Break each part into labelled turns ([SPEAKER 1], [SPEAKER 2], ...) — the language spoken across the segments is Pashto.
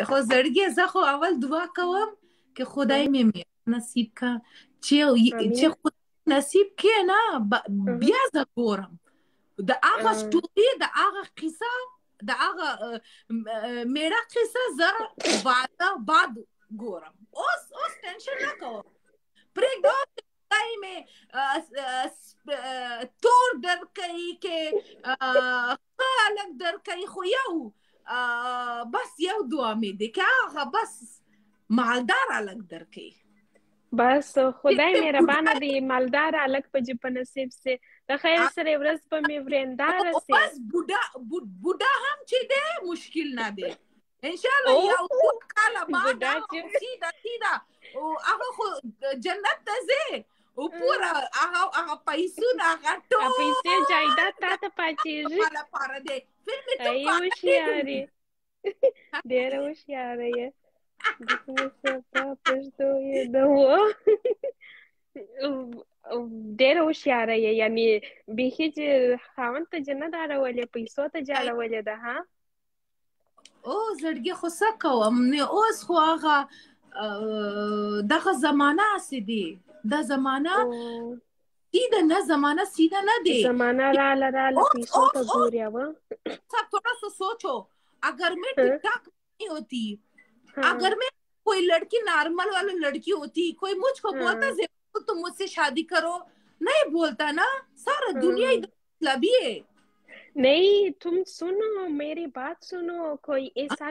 [SPEAKER 1] خو زړګي زه خو اول دعا کوم که خدای مې نصیب کا چې خدای نصیب کې نه بیا زه ګورم د هغه سټوري د هغه قصه د هغه میړه قصه زه بعد ګورم اوس ټینشن نه کوم پرېږده خدای مې تور درکوي کې ښه هلک درکوي خو یو بس یو دعا مې دی که هغه بس مالدار هلک درکوي
[SPEAKER 2] بس خدای مهربانه دی مالدار هلک په جې په نصیب سي د خیر سره ورځ به مې ورېنداره سي
[SPEAKER 1] بس بوډا هم چې دی مشکل نه دی انشاءالله یو کاله بعد سیده هغه خو جنت ته ځې او پوره هغه پیسونه هغه ټول
[SPEAKER 2] پیسې جایداد تا ته پاتېږي
[SPEAKER 1] لپاره دی
[SPEAKER 2] ای هوښیارې ډېره هوښیاره یې پښتو یې نه وه ډېره هوښیاره یې یعنې بیخي چې خاوند ته جنت اړولې پیسو ته جې اړولې ده ها
[SPEAKER 1] او زړګي خو څه کوم اوس خو هغه دغه زمانه هسې دی دا زمانه سیده نه زمانه سیده نه دی
[SPEAKER 2] زمانه راله پیسو ته ګوري وا
[SPEAKER 1] थोड़ा सा सोचो अगर मैं टिक टाक नहीं होती अगर मैं कोई लड़की नॉर्मल वाली लड़की होती कोई मुझको बोलता तो मुझसे शादी करो नहीं बोलता ना सारा दुनिया मतलब है
[SPEAKER 2] नहीं तुम सुनो मेरी बात सुनो कोई ऐसा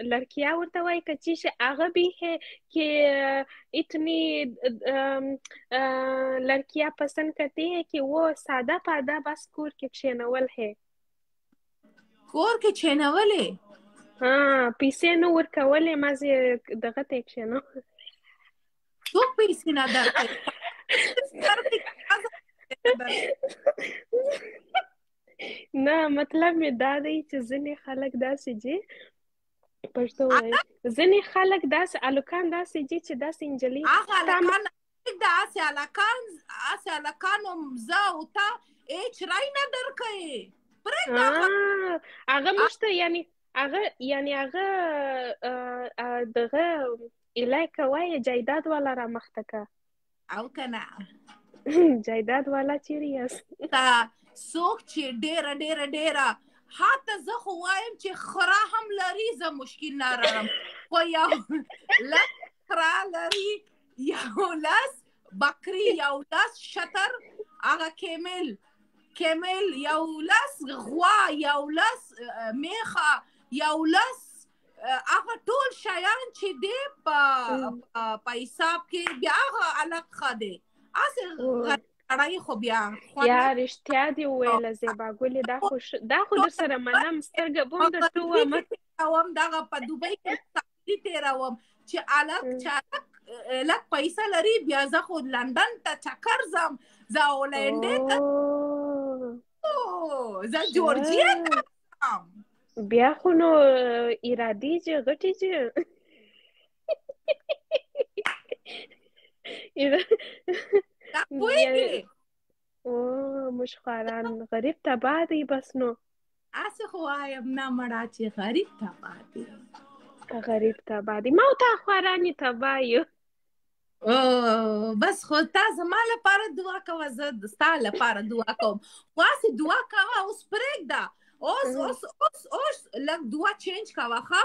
[SPEAKER 2] लड़कियां होता है कच्ची से आगे भी है कि इतनी लड़कियां पसंद करती है कि वो सादा पादा बस कोर के छेनवल है
[SPEAKER 1] कोर के छेनवल है
[SPEAKER 2] हाँ पीसे नो वर्कवल है माजे दगत एक छेनो
[SPEAKER 1] तो पीसे ना दर
[SPEAKER 2] نه مطلب مې دا دی چې ځینې خلک داسې دي پښتو وایي ځینې خلک داسې الکان داسې دي چې داسې نجلۍ
[SPEAKER 1] داسې الکان زه او تا هیڅ رای نه درکوي
[SPEAKER 2] هغه موږ ته هغه دغه ایلای کوی جایداد والا را مخته که
[SPEAKER 1] او که نه
[SPEAKER 2] جایداد والا چیرې یاست
[SPEAKER 1] څوک چې ډېره حتی زه خو وایم چې خره هم لري زه مشکل نه لرم خو یو لس خره لري یو لس بکري یو لس شتر هغه کیمل یو لس غوا یو لس میخه یو لس هغه ټول شیان چې دی په حساب کې بیا هغه الګ ښه دی هسې اړای خو بیا
[SPEAKER 2] یا رښتیا دې وویله زیبا ګلې دا خو در سره منم سترګه بوم درته ووایم
[SPEAKER 1] دغه په دوبۍ کې تقریر تېروم چې لږ پیسه لري بیا زه خو لندن ته چکر ځم زه هولنډۍ ته زه جورجیا ته ځم
[SPEAKER 2] بیا خو نو ارادي چې غټې چې موږ خواران غریب تباه دی بس نو
[SPEAKER 1] هسې خو وایم نه مړه چې غریب تباه دی
[SPEAKER 2] ما او تا خواران یې تباه یو
[SPEAKER 1] بس خو تا زما لپاره دعا کوه زه ستا لپاره دعا کوم خو هسې دعا کوه اوس پرېږده اوس لږ دعا چینج کوه ښه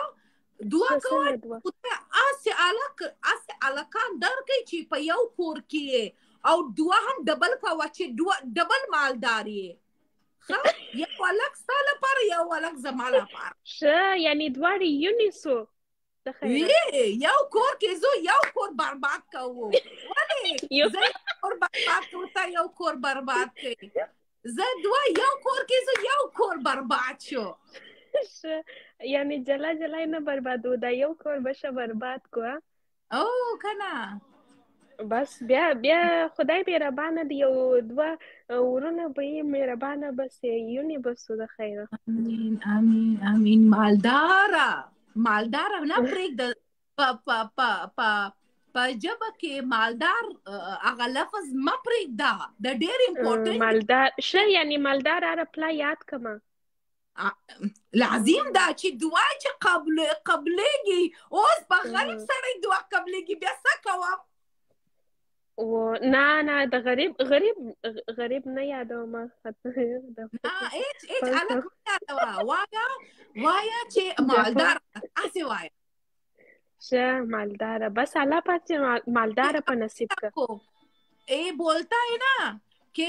[SPEAKER 1] دعا کوه هسې هلکان درکوي چې په یو کور کې او دعا هم ډبل کوه چې ډبل مالدار یې ښه یو هلک ستا لپاره یو هلک زما لپاره
[SPEAKER 2] ښه یعنې دواړې یونیسو
[SPEAKER 1] یو کور کې زو یو کور برباد کوو ولې زه کور برباد کوو ته یو کور برباد کوي زه دوه یو کور کې زو یو کور برباد شو
[SPEAKER 2] یعنې جلا نه بربادو دا یو کور بشه برباد کو
[SPEAKER 1] او کنه
[SPEAKER 2] بس بیا خدای مهربانه دی یو دوه ورونه به یې مهربانه بس یونی بسو د خیره
[SPEAKER 1] امین مالداره نه پرېږده په ژبه کې مالدار هغه لفظ مه پرېږده د ډېر امپورټنټ
[SPEAKER 2] مالدار ښه یعنې مالدار هره پلا یاد کړمه
[SPEAKER 1] لازم دا چې دعا چې قبلېږي اوس په غریب سړی دعا قبلېږي بیا څه کوم
[SPEAKER 2] نه د غریب نه یادوم
[SPEAKER 1] هیڅ هلک مه یادوه وایه چې مالدار هسې وایه
[SPEAKER 2] شه مالداره بس الله پاک چې مالداره په نصیب کر
[SPEAKER 1] बोलता है ना कि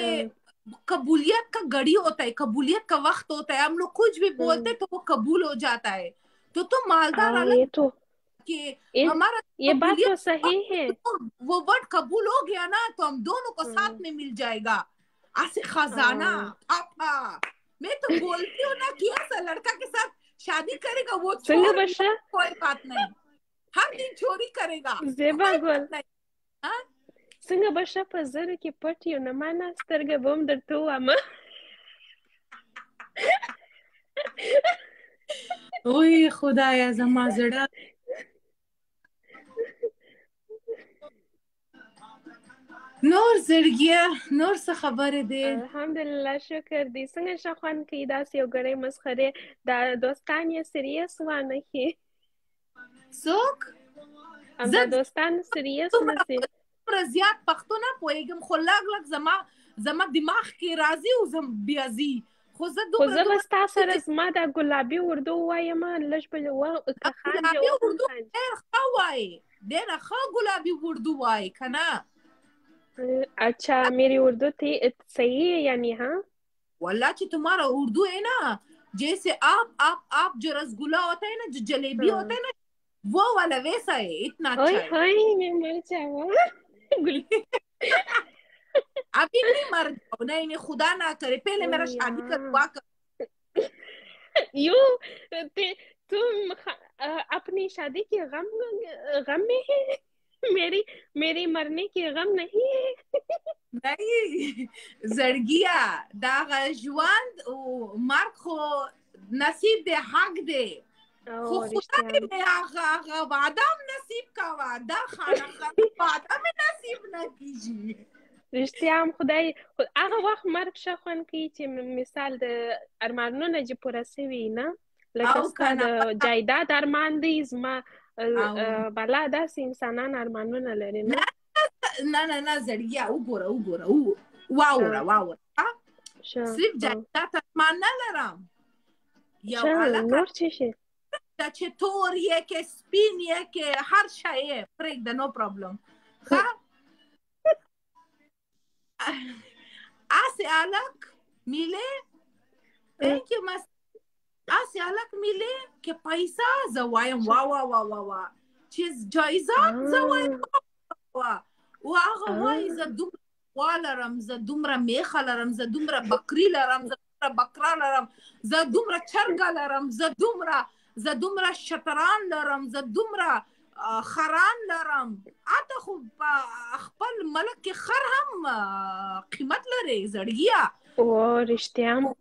[SPEAKER 1] कबूलियत का घड़ी होता है कबूलियत का वक्त होता है हम लोग कुछ भी बोलते तो वो कबूल हो जाता है तो तुम मालदार अलग कि हमारा
[SPEAKER 2] ये बात तो सही है
[SPEAKER 1] वो वर्ड कबूल हो गया ना तो हम दोनों को साथ में मिल जाएगा ऐसे खजाना पापा मैं तो बोलती हूँ ना कि ऐसा लड़का के साथ शादी करेगा वो कोई बात नहीं हर दिन चोरी करेगा
[SPEAKER 2] څنګه به ښه په زرو کې پټ یو نه ما نه سترګه به هم درته ووامه
[SPEAKER 1] وای خدایا زما زړه نور زړګیه نور څه خبرې دی
[SPEAKER 2] الحمدلله شکر دی څنګه ښه خوند کوي داسې یو ګړی مسخرې دا دوستان یې سریس وانه ښي
[SPEAKER 1] څوک
[SPEAKER 2] همدا دوستان سریس نسي
[SPEAKER 1] زیات پښتو نه پوهېږم خو لږ زما دماغ کې راځي او زه بیا ځي خو زه
[SPEAKER 2] به ستا سره زما دا ګلابي اردو وایم لږ به
[SPEAKER 1] ګلابي اردو ډېر ښه وایي ډېره ښه ګلابي اردو وایي که نه
[SPEAKER 2] अच्छा मेरी उर्दू थी सही है यानी हाँ
[SPEAKER 1] والله कि तुम्हारा उर्दू है ना जैसे आप जो रसगुल्ला होता है ना जो जलेबी होता है ना वो वाला वैसा है इतना अच्छा है
[SPEAKER 2] मैं मर जाऊंगा
[SPEAKER 1] अभी नहीं मर जाओ नहीं खुदा ना करे पहले मेरा शादी करवा कर
[SPEAKER 2] तुम अपनी शादी के गम में है मेरी मरने की गम नहीं है
[SPEAKER 1] नहीं زړګیا دا ژوند او مرګ خو نصیب دی حق دی خو خدای مې هغه وعده نصیب کاوه دا خانه وعده مې نصیب نه کیږي
[SPEAKER 2] رښتیا هم خدای هغه وخت مرګ ښه خوند کوي چې مثال د ارمانونه چې پوره سوي نه لکه ستا د جایداد ارمان دی زما بالا داسې انسانان ارمانونه لري نه
[SPEAKER 1] زړګیا وګوره واوره صرف جایداد ارمان نه لرم یو
[SPEAKER 2] نور څه شي
[SPEAKER 1] چې تور یې کې سپین یې کې هر شی یې پرېږده نو پرابلم ښه هسې هلک میلې هسې هلک میلې که پیسه زه وایم وا چې جایزات زه وایم و هغه وایي زه دومره غوا لرم زه دومره میخه لرم زه دومره بکري لرم زه دومره بکره لرم زه دومره چرګه لرم زه دومره شتران لرم زه دومره خران لرم اته خو خپل ملک کې خر هم قیمت لري زړګیا
[SPEAKER 2] رښتیا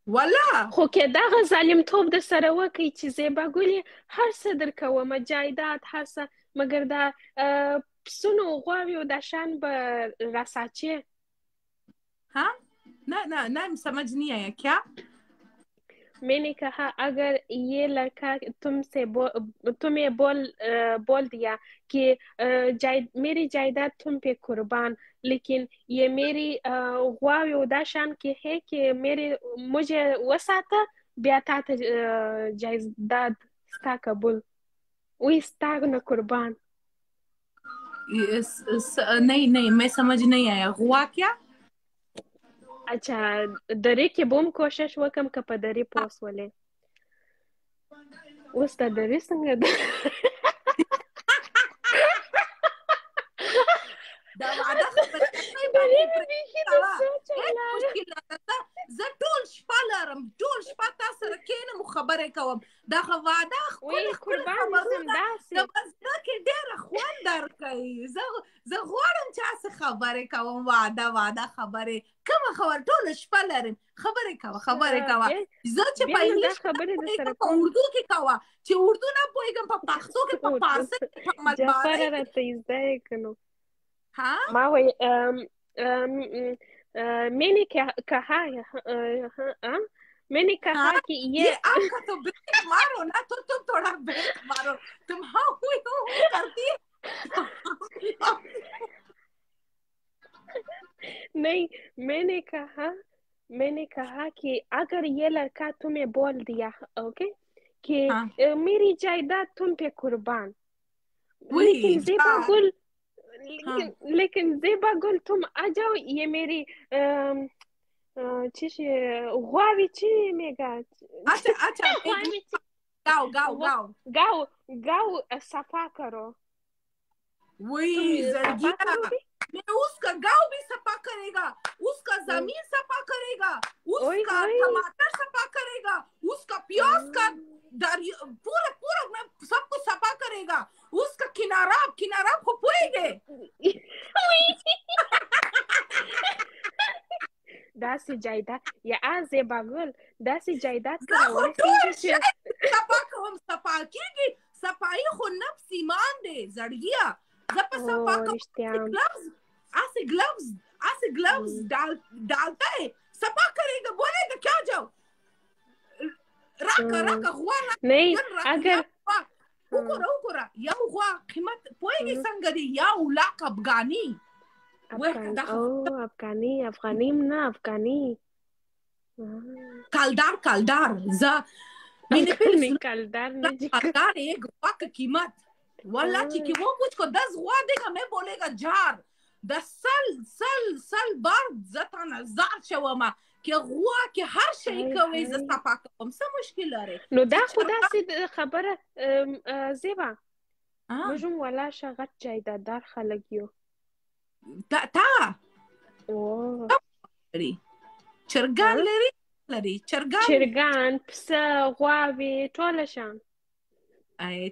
[SPEAKER 1] والله
[SPEAKER 2] خو که دغه ظالمتوب د سره وکړي چې زیبا ګلې هر څه درکومه جایداد هر څه مګر دا پسونو غواوی و داشان به رساچه
[SPEAKER 1] ها نه समझ नहीं आया क्या
[SPEAKER 2] मैंने कहा अगर ये लड़का तुम्हें बोल दिया कि मेरी जायदाद तुम पे कुर्बान लेकिन ये मेरी गवाही उदाशान की है कि मुझे वसाता ब्याता जायदाद स्ता कबूल वही स्ता न कुर्बान
[SPEAKER 1] नहीं मैं समझ नहीं आया हुआ क्या
[SPEAKER 2] अच्छा दरे کې بوم کوشش وکم که په دری پوس ولې اوس د دری څنګه
[SPEAKER 1] دا وعده زه ټول شپه لرم ټول شپه تاسو سره کینم خبرې کوم دا وعده
[SPEAKER 2] خپل خبرونه
[SPEAKER 1] زه کې ډېره خوند درکوي زه غواړم چې تاسو خبرې کوم وعده خبرې کومه خبر ټول شپه لرم خبرې کوه زه چې په انګلیش خبرې سره اردو کې کوه چې اردو نه پوهیږم په پښتو کې په فارسی په مطبعه
[SPEAKER 2] راته زده کړو
[SPEAKER 1] हाँ
[SPEAKER 2] माँ वही मैंने कहा میں نے کہا کہ
[SPEAKER 1] یہ آپ کا تو بریک مارو نا, تو تم تھوڑا بریک مارو, تم ہاں ہوئی کرتی ہے.
[SPEAKER 2] نہیں, میں نے کہا کہ اگر یہ لڑکا تمہیں بول دیا اوکے کہ میری جائیداد تم پہ قربان, لیکن زیبا گل تم آ جاؤ, یہ میری چیش غواوی چی میگا,
[SPEAKER 1] اچھا
[SPEAKER 2] گاؤ صفا کرو.
[SPEAKER 1] وہی زڑگیا, اس کا گاؤں بھی صفا کرے گا, اس کا زمین صفا کرے گا, اس کا ٹماٹر صفا کرے گا, اس کا پیاز کا پورا میں سب کو صفا کرے گا, اس کا کنارہ پھپوئے گے.
[SPEAKER 2] داسې جایداد یا زیبا ګل داسې جایداد
[SPEAKER 1] زه خو ټول
[SPEAKER 2] ورسېږي
[SPEAKER 1] شی صفا کوم, صفا کېږي, صفایي خو نفس ایمان دی زړګیا. زه په صفا کوم ایسے گلوز ڈالتا ہے, صفا کرے گا, بولے گا کیا جاؤ راکا غوا
[SPEAKER 2] نہیں اگر
[SPEAKER 1] وګوره یو غوا قیمت پوهېږي څنګه دی, یو لاک افغاني.
[SPEAKER 2] افغانی نه افغانی
[SPEAKER 1] کالدار زه मैंने कलदार एक गवा की कीमत والله چې کې وہ مجھ کو 10 غوا देगा मैं बोलेगा جار د سل بار زتا نظر شوما کې غوا کې هر شي کوي ز صفا کوم څه مشکل لري.
[SPEAKER 2] نو دا خدا سي خبره زیبا مجم ولا شغت جایدادار خلک یو
[SPEAKER 1] تا لري چرګان لري
[SPEAKER 2] چرګان پسه غواوې ټوله شان.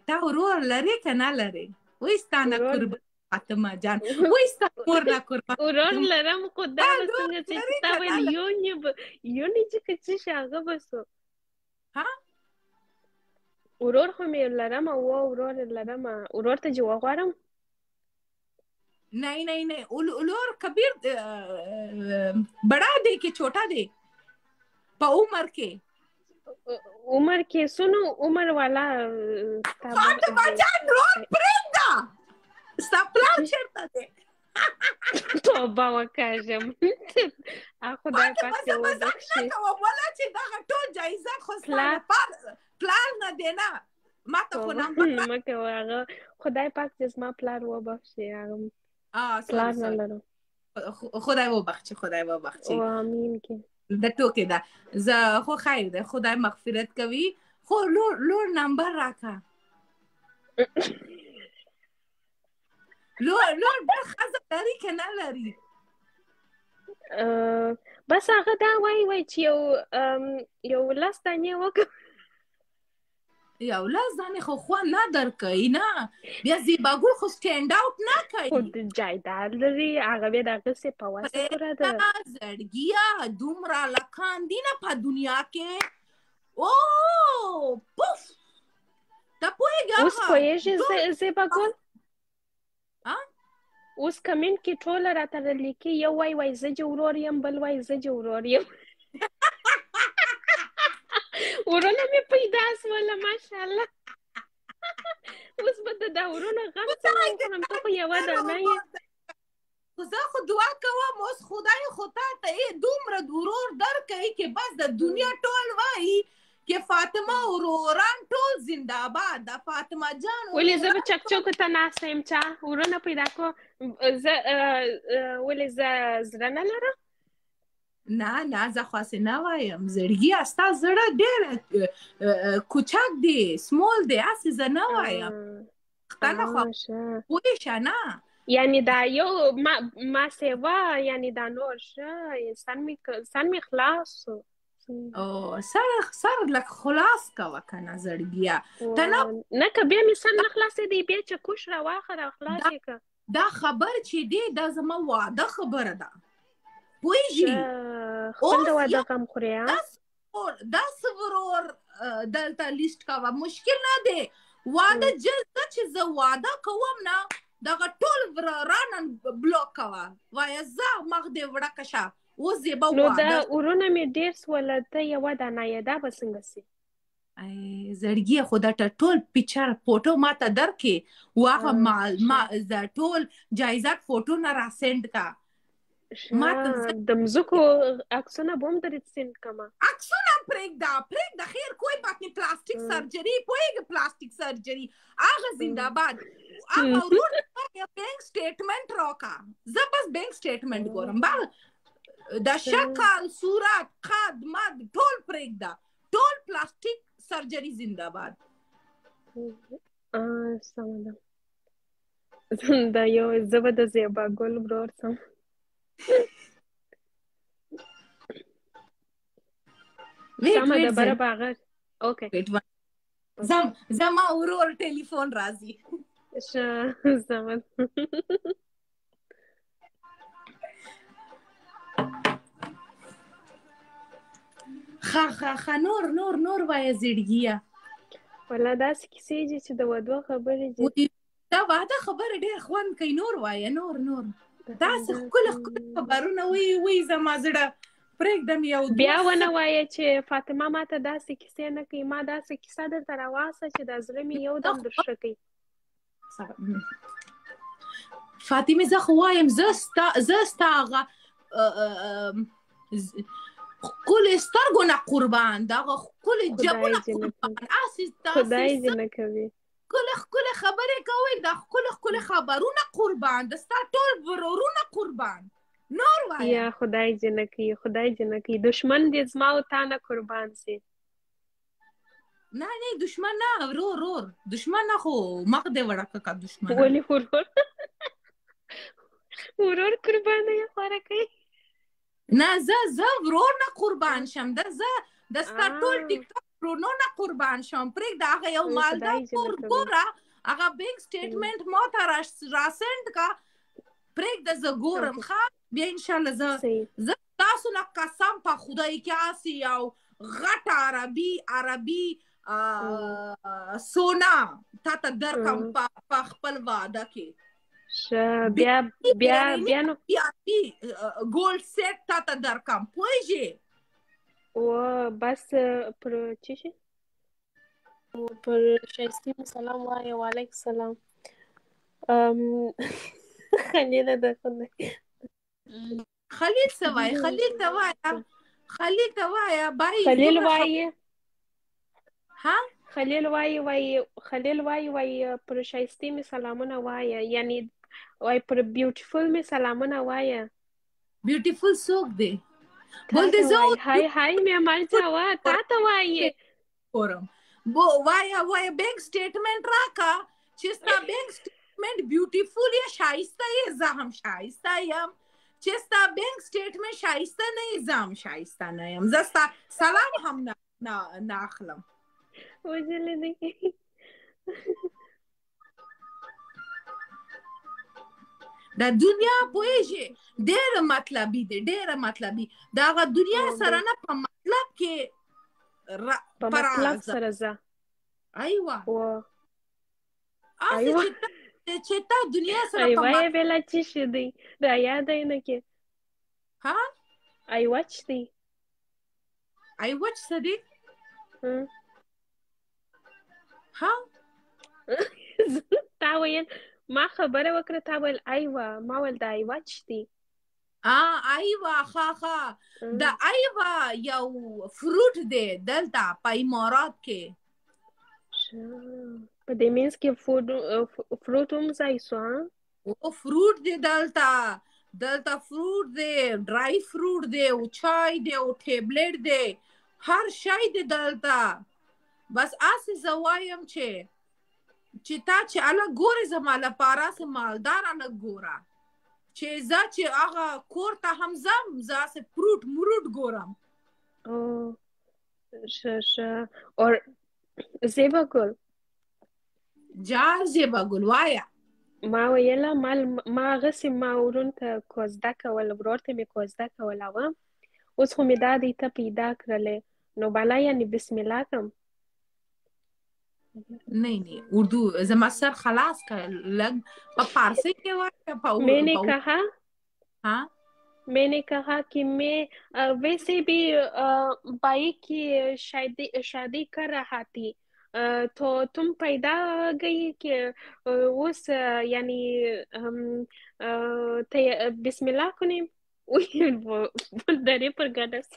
[SPEAKER 1] تا ورور لري که نه لري؟ وایستا نه قربان فاطمه جان, وایستا کور نه قربان.
[SPEAKER 2] ورور لرم خو دا به څنګه چې تا ویل یونې چې که څه شي هغه به سو. ورور خو مې لرم او ورور لرم, ورور ته چې وغواړم
[SPEAKER 1] नहीं उलोर कबीर बड़ा दे के छोटा दे पा
[SPEAKER 2] उमर के सुनो उमर वाला
[SPEAKER 1] फातिमा जान रोड प्रेंदा सपला चढ़ता दे
[SPEAKER 2] توبه وکړم خدای پاک دې وبخشي.
[SPEAKER 1] ولا چې دا ټول جایزه خو پلان نه دینا ما ته خو نمبر
[SPEAKER 2] مکه هغه خدای پاک دې زما پلان وبخشي. پلان نه لرم,
[SPEAKER 1] خدای وبخشي
[SPEAKER 2] آمین. کې
[SPEAKER 1] د ټوکې ده زه خو خیر ده, خدای مغفرت کوي. خو لور نمبر راکا لور بل خزه لري که نه لري؟
[SPEAKER 2] بس هغه دا وای چې یو لاس دانې وکړه,
[SPEAKER 1] یو لاس دانې خو خوا نه درکوي نه, بیا زیباګل خو سټینډ آوټ نه کوي.
[SPEAKER 2] خو جایداد لري هغه بیا د هغسې په وسه پوره ده.
[SPEAKER 1] زړګیا دومره لکان دي نه په دنیا کې. او پوف ته پوهېږې
[SPEAKER 2] اوس پوهېږې زیباګل اوس کمنټ کې ټوله راته لیکي, یو وای زه چې ورور یم, بل وای زه چې ورور یم. ورونه مې پیدا سوله ماشاءالله. اوس به د دا ورونه غم څنګه وکړم, ته خو یوه دانه یې.
[SPEAKER 1] خو زه خو دعا کوم اوس خدای خو تا ته دومره ورور درکوي چې بس د دنیا ټول وایي چې فاطمه وروران ټول زنده باد. د فاطمه جان
[SPEAKER 2] ولې زه به چکچوکو ته ناسته یم چا ورونه پیدا کو, ولې زه زړه نه لرم؟
[SPEAKER 1] نه زه خواستې نه وایم زړګیا ستا زړه ډېر کوچک دی, سمول دی, هسې زه نه وایم خدانه خوا پوه شه نه.
[SPEAKER 2] یعنی دا یو ما سیوا یعنی دا نور شه سن می خلاص
[SPEAKER 1] او سر لک خلاص کوه کنه زړګیا ته
[SPEAKER 2] نه که بیا مې سر نه خلاصې دی بیا چې کوش را واخره خلاص یې که.
[SPEAKER 1] دا خبر چې دی دا زما واده خبره ده پوهېږي.
[SPEAKER 2] خپل د واده کم خورې
[SPEAKER 1] داسې ورور دلته لیست کوه مشکل نه دی. واده جلده چې زه واده کوم نه دغه ټول ورانن بلوک کوه, وایه زه مخ دې ورکه شه اوس زیبا
[SPEAKER 2] نو
[SPEAKER 1] وا
[SPEAKER 2] دا ورونه مې ډېر سوله ته یوه دانه یې دا به څنګه سي
[SPEAKER 1] زړګي خو دا ټول پیکچر فوټو ما ته درکې واغه ما دا ټول جایزات فوټو نه را سند کا
[SPEAKER 2] ما د مزکو عکسونه بوم درې سند کما
[SPEAKER 1] عکسونه پرېږده خیر کوئی بات نه پلاستیک سرجری پوهیږي پلاستیک سرجری هغه زنده‌باد هغه ورور بینک سټیټمنټ راکا زه بس بینک سټیټمنټ ګورم دا شکل صورت قد مد ټول پرېږده ټول پلاستیک سرجری زنده‌باد
[SPEAKER 2] سمه دا یو زه به د زیبا ګل ورور سم سمه ده بره باغر اوکې
[SPEAKER 1] زما ورور ټلیفون راځي
[SPEAKER 2] سمه
[SPEAKER 1] خا نور وایه زړګیه
[SPEAKER 2] والله داسې کیسې دي چې د ودو خبرې دي
[SPEAKER 1] دا واده خبره ډېر خوند کوي نور وایه نور داسې ښکلي خبرونه وی زما زړه پرېږدم یو
[SPEAKER 2] بیا ونه وایه چې فاطمه ماته داسې کیسې نه کوي ما داسې کیسه درته راواسه چې د زړه مې یو دم درشه کوي
[SPEAKER 1] فاطمه زه خو وایم زه ستا هغه ښکلي سترګو نه قربان دغه ښکلي جبو نه قربان
[SPEAKER 2] خدای دې نه کوي
[SPEAKER 1] ښکلي خبرې کوئ دا ښکلي خبرونه قربان د ستا ټول ورورونه قربان نور وایه
[SPEAKER 2] یا خدای دې نه کوي دشمن دې زما او تا نه قربان سي
[SPEAKER 1] نه دشمن نه ورور دشمن نه خو مخ دې وړکه کا دشمن
[SPEAKER 2] ولې ورور قربان یې خواره کوي
[SPEAKER 1] نه زه ورور نه قربان شم زه د ستا ټول ټیک ټاک ورونو نه قربان شم پرېږده هغه یو مالدار کور ګوره هغه بینک سټیټمنټ ما ته راسند کا پرېږده زه ګورم ښه بیا انشاءالله زه تاسو نه قسم په خدای کې هسې یو غټ عربي سونا تا ته درکم په خپل واده کې
[SPEAKER 2] بیا نو
[SPEAKER 1] ګولډ سیټ تا ته درکم پوهېږې
[SPEAKER 2] بس پر چی شي پر شایستې مو سلام وایه وعلیکم سلام خلیله ده
[SPEAKER 1] خلیل څه وایي خلیل ته وایه
[SPEAKER 2] خلیل وایي
[SPEAKER 1] ها
[SPEAKER 2] خلیل وایي پر شایستې مې سلامونه وایه یعنی وای پر بیوټیفول مې سلامونه وایه
[SPEAKER 1] بیوټیفول څوک دی
[SPEAKER 2] بولته زه هاي مې عمل چاوا تا ته وایي
[SPEAKER 1] اورم وایه بینک سټیټمنټ راکا چې ستا بینک سټیټمنټ بیوټیفول یا شایسته یې زه هم شایسته یم چې ستا بینک سټیټمنټ شایسته نه یې زه هم شایسته نه یم زه ستا سلام هم نه اخلم
[SPEAKER 2] وجلې دی
[SPEAKER 1] دا دنیا پوهېږې ډېره مطلبي دی د هغه دنیا سره نه په مطلب کې
[SPEAKER 2] په مطلب سره زه
[SPEAKER 1] ایوه چې تا دنیا سره
[SPEAKER 2] ایوه یې بېله چې شي دی را یاد یې نه کې
[SPEAKER 1] ها
[SPEAKER 2] ایوه چې دی
[SPEAKER 1] ایوه څه دی ها
[SPEAKER 2] تا ویل ما خبره وکړه تا ویل ایوه ما ویل دا ایوه چې دی
[SPEAKER 1] ایوه ښه د ایوه یو فروټ دی دلته په امارات کې
[SPEAKER 2] په دې مینس کې فروټ هم ځای سو
[SPEAKER 1] فروټ دی دلته فروټ دی ډرای فروټ دی او چای دی او ټیبلټ دی هر شی دی دلته بس اسې زه وایم چې تا چې اله ګورې زما لپاره سه مالداره نه ګوره چې زه چې هغه کور ته هم ځم زه اسې فروټ مروټ ګورم
[SPEAKER 2] ښه اور زیبا ګل
[SPEAKER 1] زیبا ګل وایه
[SPEAKER 2] ما ویله ما هغسې ما ورون ته کوزده کول ورور ته مې کوزده کوله وه اوس خو مې دا دی ته پیدا کړلی نو بالا یعنې بسم الله کړم
[SPEAKER 1] नहीं उर्दू जमा सर खलास का लग पा फारसी के वाला पा
[SPEAKER 2] मैंने कहा
[SPEAKER 1] हाँ
[SPEAKER 2] मैंने कहा कि मैं वैसे भी भाई की शादी कर रहा थी। तो तुम पैदा गई कि उस यानी बिस्मिल्लाह कुनी वो दरे पर गडस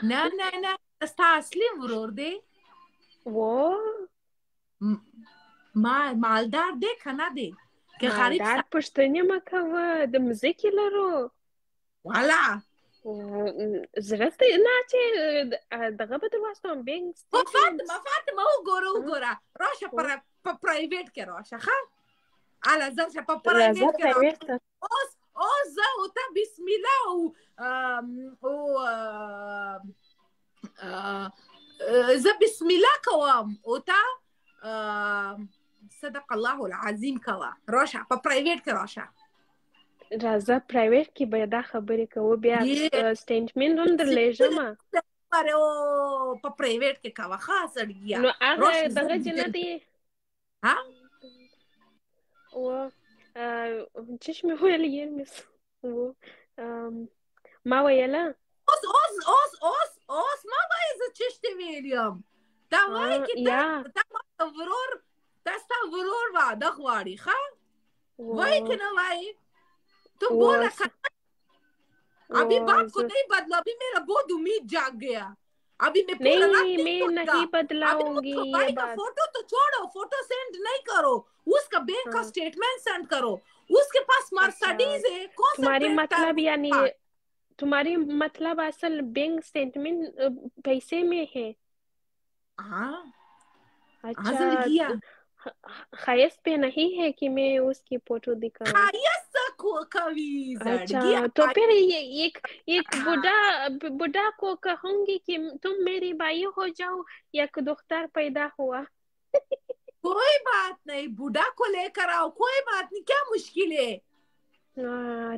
[SPEAKER 1] نه نه نه ستا اصلي ورور دی
[SPEAKER 2] वो
[SPEAKER 1] ما مالدار دی که نه دی که غریب
[SPEAKER 2] مالدار
[SPEAKER 1] سا
[SPEAKER 2] پښتنې مه کوه د مځکې لرو
[SPEAKER 1] والا
[SPEAKER 2] زړه نه چې دغه به در واستوم بینګ
[SPEAKER 1] فاطمه وګوره راشه په پرایویټ کې راشه ښه اله زه شه په پرایویټ کې راشه اوس زه او ته بسم الله او زه بسم الله کوم او ته صدق الله العظیم کوه راشه په پرایویټ کې راشه
[SPEAKER 2] راځه پرایویټ کې به دا خبرې کوو بیا سټیټمنټ هم درلېږم
[SPEAKER 1] او په پرایویټ کې کوه ښه سړیه
[SPEAKER 2] نو هغه دغه جنت یې
[SPEAKER 1] ها
[SPEAKER 2] و چشمې ویل یې ما ویله
[SPEAKER 1] اوس ما وایي زه چشتې ویلیم دا وایي چې تا ستا ورور واده غواړي ښه وایي که نه وایي تو بولا ابھی بات کو نہیں بدلا ابھی میرا بہت امید جاگ گیا ابھی میں پورا
[SPEAKER 2] نہیں میں نہیں بدلاؤں گی
[SPEAKER 1] یہ بات فوٹو تو چھوڑو فوٹو سینڈ نہیں کرو اس کا بینک کا سٹیٹمنٹ سینڈ کرو اس کے پاس مرسڈیز ہے کون سا
[SPEAKER 2] تمہاری مطلب یعنی تمہاری مطلب اصل بینک سٹیٹمنٹ پیسے میں ہے
[SPEAKER 1] ہاں
[SPEAKER 2] اچھا خیس پہ نہیں ہے کہ میں اس کی فوٹو دکھاؤں اچھا تو پھر ایک بوڑھا کو کہوں گی کہ تم میری بھائی ہو جاؤ ایک دختر پیدا ہوا
[SPEAKER 1] کوئی بات نہیں بوڑھا کو لے کر آؤ کوئی بات نہیں کیا مشکل ہے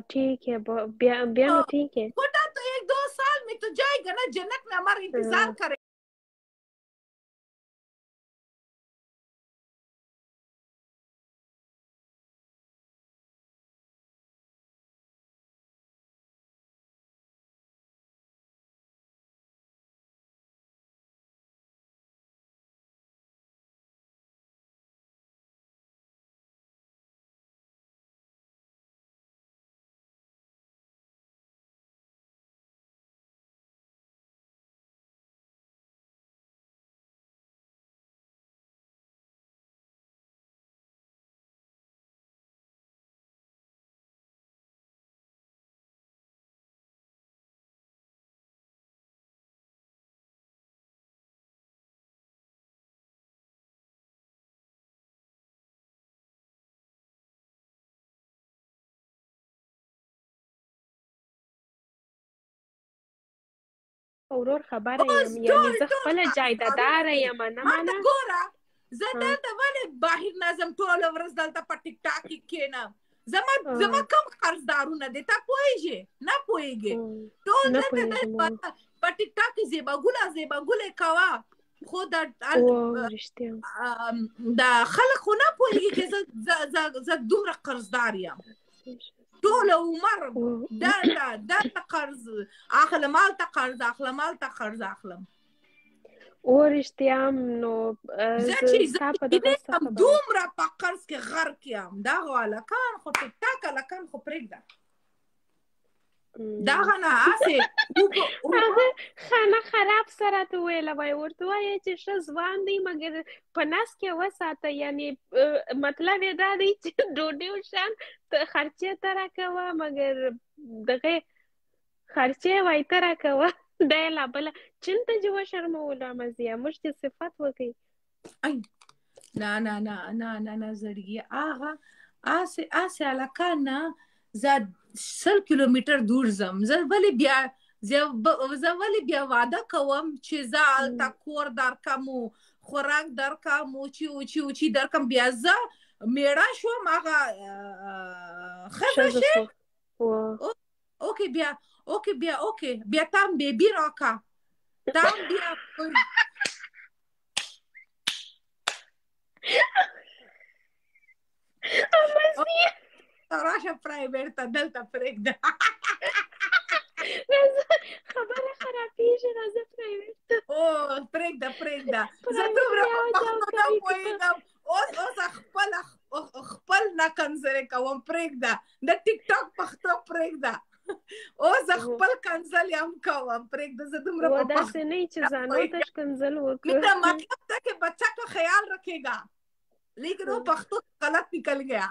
[SPEAKER 2] ٹھیک ہے بیانو ٹھیک ہے
[SPEAKER 1] بوڑھا تو 1-2 سال میں تو جائے گا نا جنت میں ہمارا انتظار کرے
[SPEAKER 2] ورور خبره یم یعنی زه خپل جایدادار یم نه
[SPEAKER 1] مانه ګوره زه دلته ولې بهر نظم ټوله ورځ دلته په ټیک ټاک کې کښېنم زما کم قرضدارونه دي ته پوهېږې نه پوهېږې ټول دلته په ټیک ټاک کې زیباګوله کوه خو د خلک خو نه پوهېږي چې زه دومره قرضدار یم طول عمر دلته قرض اخلم هلته قرض اخلم
[SPEAKER 2] او رښتیا هم نو
[SPEAKER 1] زه چې دومره په قرض کې غرق یم دغه هلکان خو ټیک ټاک هلکان خو پرېږده دغه نه هسې
[SPEAKER 2] هغه خانه خراب سره ته ویله وایي ورته وایه چې ښه ځوان دی مګر په نس کې وساته یعنې مطلب یې دا دی چې ډوډۍ وشان خرچې ته راکوه مګر دغه خرچې وایي ته راکوه دا یې لا بله چین ته چې وشرمولو مزیه موږ چې صفت وکړي
[SPEAKER 1] نه زړګي هغه هسې هلکان نه زه 100 کیلومتر دور ځم زه ولې بیا واده کوم چې زه هلته کور درکم خوراک درکم چې درکم بیا زه میړه شوم هغه ښځه شي اوکې بیا تام بیبي راکه تام بیا راشه پرایویټ ته دلته پرېږده
[SPEAKER 2] خبره خرابېږي راځه پرایویټ ته
[SPEAKER 1] پرېږده زه دومره په پښتو نه پوهېږم اوس خپل نه کنځلې کوم پرېږده د ټیک ټاک پښتو پرېږده اوس خپل کنځل هم کوم پرېږده زه دومره په پښتو
[SPEAKER 2] داسې نه چې ځانو ته کنځل وکړو
[SPEAKER 1] میرا مطلب تھا کہ بچہ کا خیال رکھے گا لیکن وہ پختو غلط نکل گیا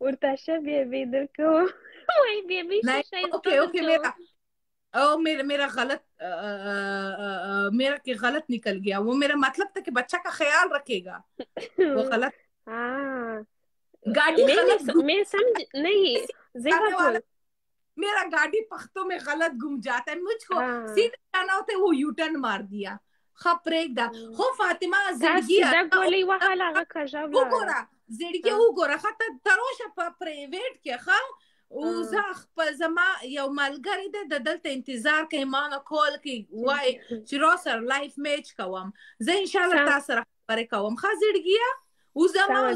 [SPEAKER 2] ورته شه بیبي درکو وای بیبي شه
[SPEAKER 1] اوکے میرا غلط میرا کہ غلط نکل گیا وہ میرا مطلب تھا کہ بچہ کا خیال رکھے گا وہ غلط گاڑی غلط
[SPEAKER 2] میں سمجھ نہیں
[SPEAKER 1] میرا گاڑی پختوں میں غلط گم جاتا ہے مجھ کو سیدھا جانا ہوتا ہے وہ یو ٹرن مار دیا پرېږده خو فاطمه زړګي وګوره زړګي وګوره ښه ته راشه په پرایویټ کې ښه زه خپل زما یو ملګری دی د دلته انتظار کوي ما نه کال کوي وایي چې راسره لایف میچ کوم زه انشاءالله تا سره خبرې کوم ښه زړګیه اوس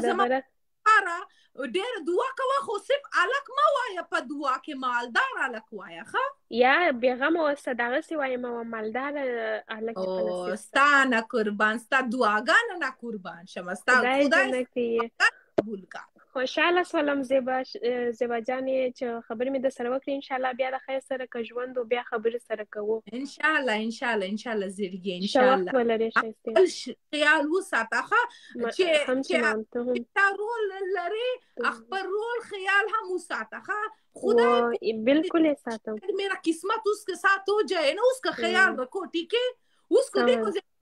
[SPEAKER 1] زما لپاره ډېره دعا کوه خو صرف الک مه وایه په دعا کې مالدار الک وایه ښه
[SPEAKER 2] یا بېغمه اوسه دغسې وایم مالدار الک
[SPEAKER 1] ستا نه قربان ستا دعاګانو نه قربان شمه ستا خدای قبول کا
[SPEAKER 2] خوشحاله سولم زیبا جانې چې خبرې مې د سره وکړې انشاءالله بیا د خیر سره که ژوند و بیا خبرې سره کوو
[SPEAKER 1] انشاءالله زړګي انشاءالله
[SPEAKER 2] ولرې ښایستې
[SPEAKER 1] خیال وساته ښه چې تا رول لرې خپل رول خیال هم وساته ښه خدای
[SPEAKER 2] बिल्कुल ऐसा था
[SPEAKER 1] मेरा किस्मत उसके साथ हो जाए ना उसका ख्याल रखो ठीक है उसको देखो